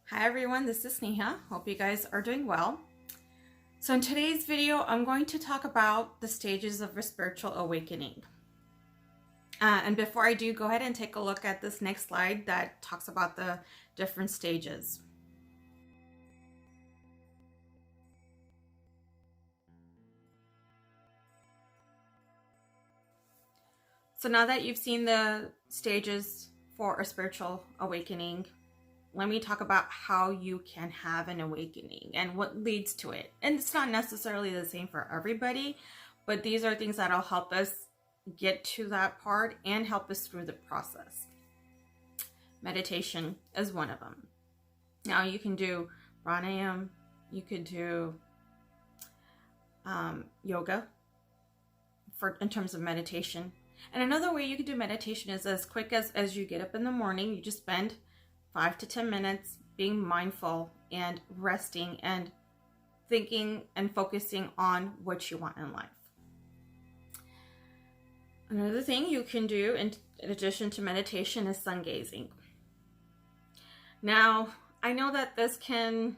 Hi everyone, this is Sneha. Hope you guys are doing well. So in today's video, I'm going to talk about the stages of a spiritual awakening. And before I do, go ahead and take a look at this next slide that talks about the different stages. So now that you've seen the stages for a spiritual awakening, let me talk about how you can have an awakening and what leads to it. And it's not necessarily the same for everybody, but these are things that'll help us get to that part and help us through the process. Meditation is one of them. Now you can do pranayama, you could do yoga in terms of meditation. And another way you could do meditation is as quick as you get up in the morning, you just spend 5 to 10 minutes being mindful and resting and thinking and focusing on what you want in life. Another thing you can do in addition to meditation is sun gazing. Now, I know that this can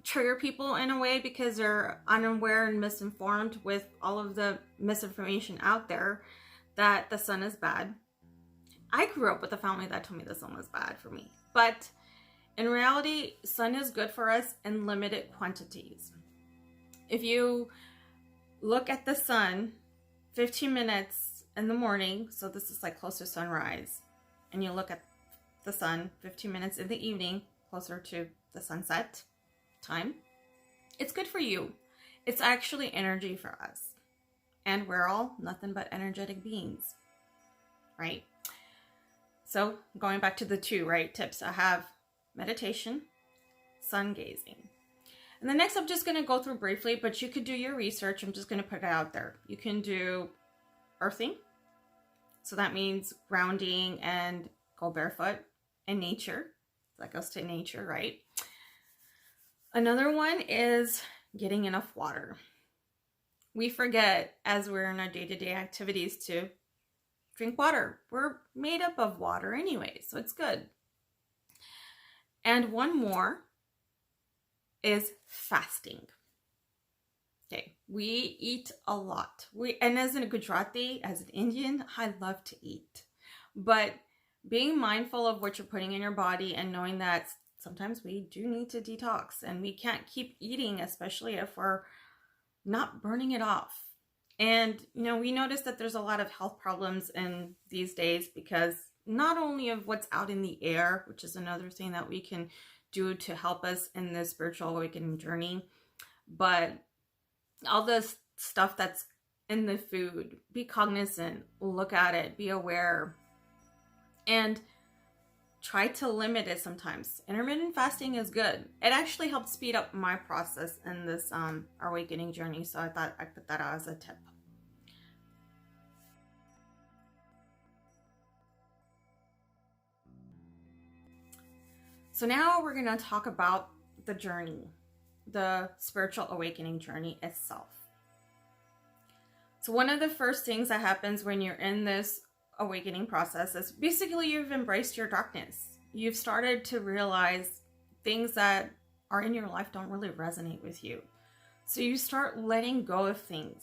trigger people in a way because they're unaware and misinformed with all of the misinformation out there that the sun is bad. I grew up with a family that told me the sun was bad for me. But in reality, sun is good for us in limited quantities. If you look at the sun 15 minutes in the morning, so this is like close to sunrise, and you look at the sun 15 minutes in the evening, closer to the sunset time, it's good for you. It's actually energy for us. And we're all nothing but energetic beings, right? So going back to the two, right, tips, I have meditation, sun gazing. And the next I'm just going to go through briefly, but you could do your research. I'm just going to put it out there. You can do earthing. So that means grounding and go barefoot in nature. That goes to nature, right? Another one is getting enough water. We forget as we're in our day-to-day activities to drink water. We're made up of water anyway, so it's good. And one more is fasting. Okay, we eat a lot. And as a Gujarati, as an Indian, I love to eat. But being mindful of what you're putting in your body and knowing that sometimes we do need to detox and we can't keep eating, especially if we're not burning it off. And, you know, we notice that there's a lot of health problems in these days because not only of what's out in the air, which is another thing that we can do to help us in this spiritual awakening journey, but all this stuff that's in the food. Be cognizant, look at it, be aware, and try to limit it sometimes. Intermittent fasting is good. It actually helped speed up my process in this awakening journey. So I thought I'd put that out as a tip. So now we're going to talk about the journey, the spiritual awakening journey itself. So one of the first things that happens when you're in this awakening process is basically you've embraced your darkness. You've started to realize things that are in your life don't really resonate with you. So you start letting go of things.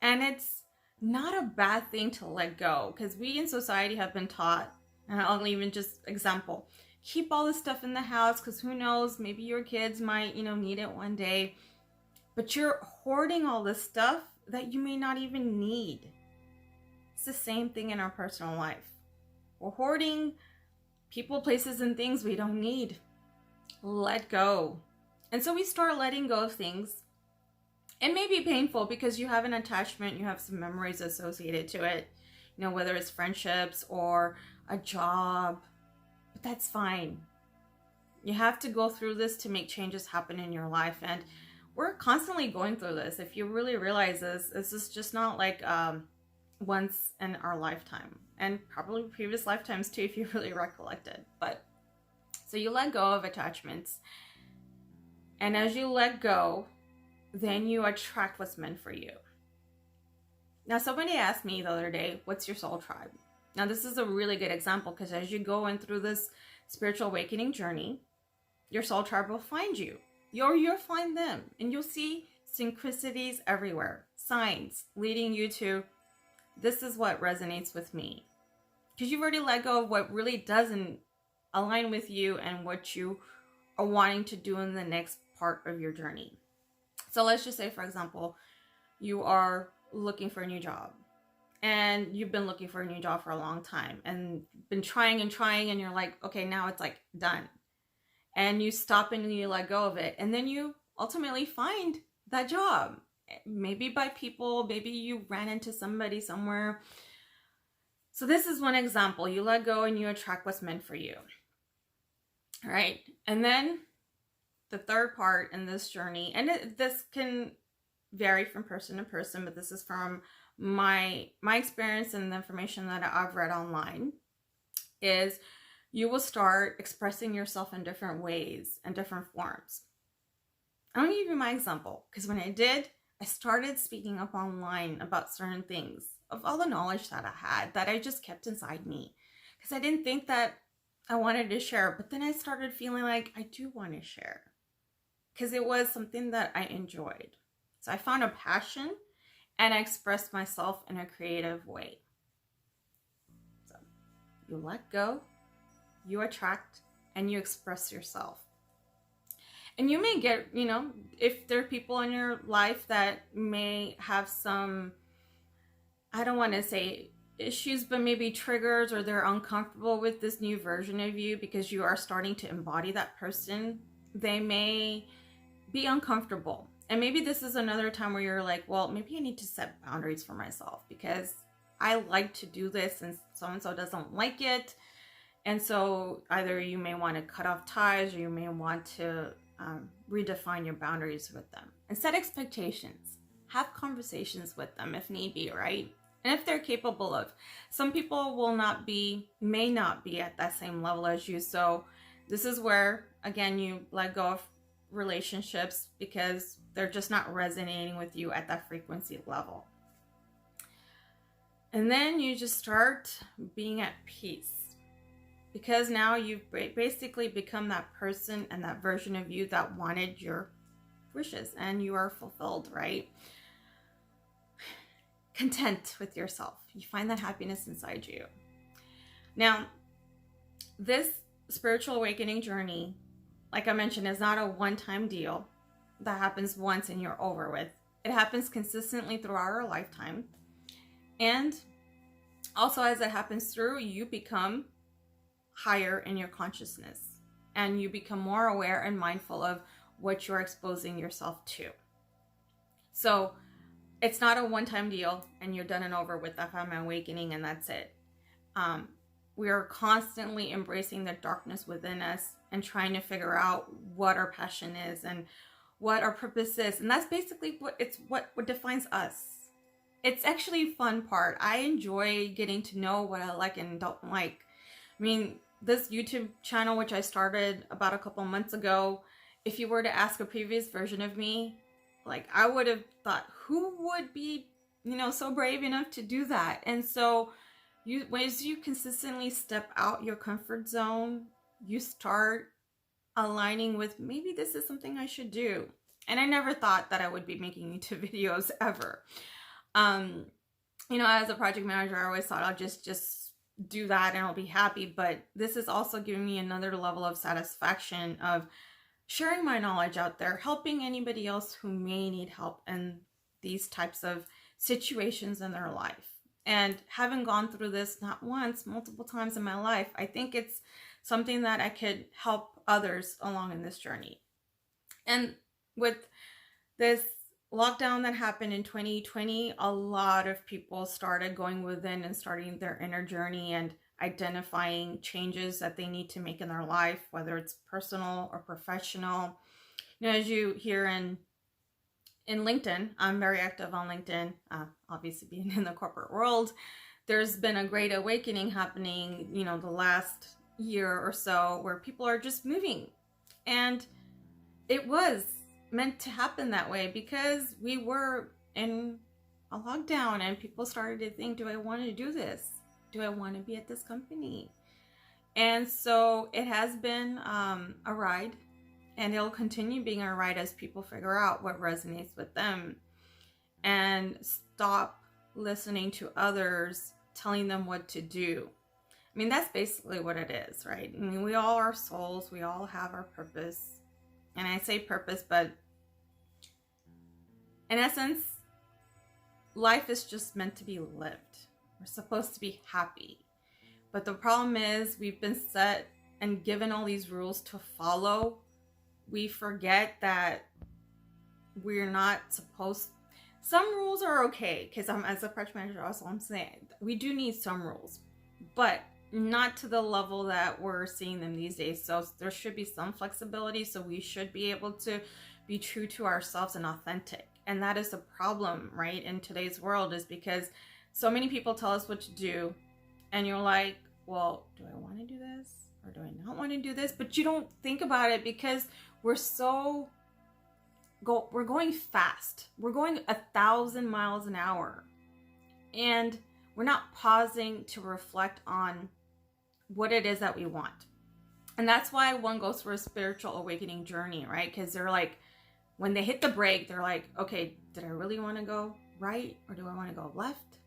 And it's not a bad thing to let go because we in society have been taught, and I'll even just example, keep all this stuff in the house because who knows, maybe your kids might, need it one day. But you're hoarding all this stuff that you may not even need. It's the same thing in our personal life. We're hoarding people, places, and things we don't need. Let go. And so we start letting go of things. It may be painful because you have an attachment, you have some memories associated to it, whether it's friendships or a job, but that's fine. You have to go through this to make changes happen in your life. And we're constantly going through this. If you really realize this is just not like, once in our lifetime, and probably previous lifetimes too if you really recollect it. But so you let go of attachments, and as you let go, then you attract what's meant for you. Now somebody asked me the other day, what's your soul tribe? Now this is a really good example because as you go in through this spiritual awakening journey, your soul tribe will find you. You'll find them, and you'll see synchronicities everywhere, signs leading you to, this is what resonates with me. Because you've already let go of what really doesn't align with you and what you are wanting to do in the next part of your journey. So let's just say, for example, you are looking for a new job, and you've been looking for a new job for a long time and been trying and trying, and you're like, okay, now it's like done. And you stop and you let go of it. And then you ultimately find that job. Maybe by people, maybe you ran into somebody somewhere. So this is one example. You let go and you attract what's meant for you. All right. And then the third part in this journey, and this can vary from person to person, but this is from my experience and the information that I've read online, is you will start expressing yourself in different ways and different forms. I'm going to give you my example, because when I did, I started speaking up online about certain things, of all the knowledge that I had that I just kept inside me, because I didn't think that I wanted to share. But then I started feeling like I do want to share, because it was something that I enjoyed. So I found a passion and I expressed myself in a creative way. So you let go, you attract, and you express yourself. And you may get, if there are people in your life that may have some, I don't want to say issues, but maybe triggers, or they're uncomfortable with this new version of you because you are starting to embody that person, they may be uncomfortable. And maybe this is another time where you're like, well, maybe I need to set boundaries for myself, because I like to do this and so doesn't like it. And so either you may want to cut off ties, or you may want to redefine your boundaries with them and set expectations. Have conversations with them if need be, right? And if they're capable of. Some people may not be at that same level as you. So this is where, again, you let go of relationships because they're just not resonating with you at that frequency level. And then you just start being at peace, because now you've basically become that person and that version of you that wanted your wishes, and you are fulfilled, right? Content with yourself. You find that happiness inside you. Now, this spiritual awakening journey, like I mentioned, is not a one-time deal that happens once and you're over with. It happens consistently throughout our lifetime. And also, as it happens through, you become higher in your consciousness, and you become more aware and mindful of what you're exposing yourself to. So it's not a one-time deal and you're done and over with that family awakening and that's it. We are constantly embracing the darkness within us and trying to figure out what our passion is and what our purpose is. And that's basically what defines us. It's actually a fun part. I enjoy getting to know what I like and don't like. I mean, this YouTube channel, which I started about a couple months ago, if you were to ask a previous version of me, like, I would have thought, who would be, so brave enough to do that? And so as you consistently step out your comfort zone, you start aligning with, maybe this is something I should do. And I never thought that I would be making YouTube videos ever. As a project manager, I always thought I'll just do that and I'll be happy. But this is also giving me another level of satisfaction of sharing my knowledge out there, helping anybody else who may need help in these types of situations in their life. And having gone through this not once, multiple times in my life, I think it's something that I could help others along in this journey. And with this lockdown that happened in 2020, a lot of people started going within and starting their inner journey and identifying changes that they need to make in their life, whether it's personal or professional. As you hear in LinkedIn, I'm very active on LinkedIn, obviously being in the corporate world. There's been a great awakening happening, the last year or so, where people are just moving. And it was meant to happen that way because we were in a lockdown and people started to think, do I want to do this? Do I want to be at this company? And so it has been a ride, and it'll continue being a ride as people figure out what resonates with them and stop listening to others telling them what to do. I mean, that's basically what it is, right? I mean, we all are souls, we all have our purpose. And I say purpose, but in essence, life is just meant to be lived. We're supposed to be happy. But the problem is we've been set and given all these rules to follow. We forget that we're not supposed. Some rules are okay, because I'm as a project manager also, I'm saying we do need some rules, but not to the level that we're seeing them these days. So there should be some flexibility. So we should be able to be true to ourselves and authentic. And that is the problem, right, in today's world, is because so many people tell us what to do, and you're like, well, do I want to do this or do I not want to do this? But you don't think about it because we're going fast. We're going 1,000 miles an hour, and we're not pausing to reflect on what it is that we want. And that's why one goes through a spiritual awakening journey, right? Because they're like, when they hit the brake, they're like, okay, did I really want to go right or do I want to go left?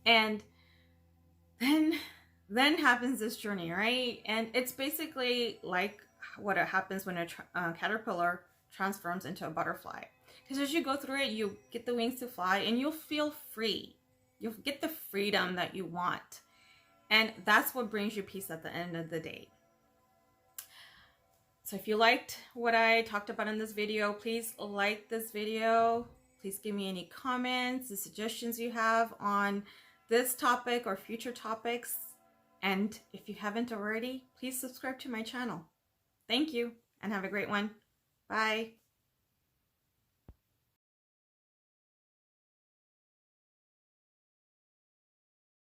And then happens this journey, right? And it's basically like what happens when a caterpillar transforms into a butterfly. Because as you go through it, you get the wings to fly and you'll feel free. You'll get the freedom that you want. And that's what brings you peace at the end of the day. So if you liked what I talked about in this video, please like this video. Please give me any comments, the suggestions you have on this topic or future topics. And if you haven't already, please subscribe to my channel. Thank you and have a great one. Bye.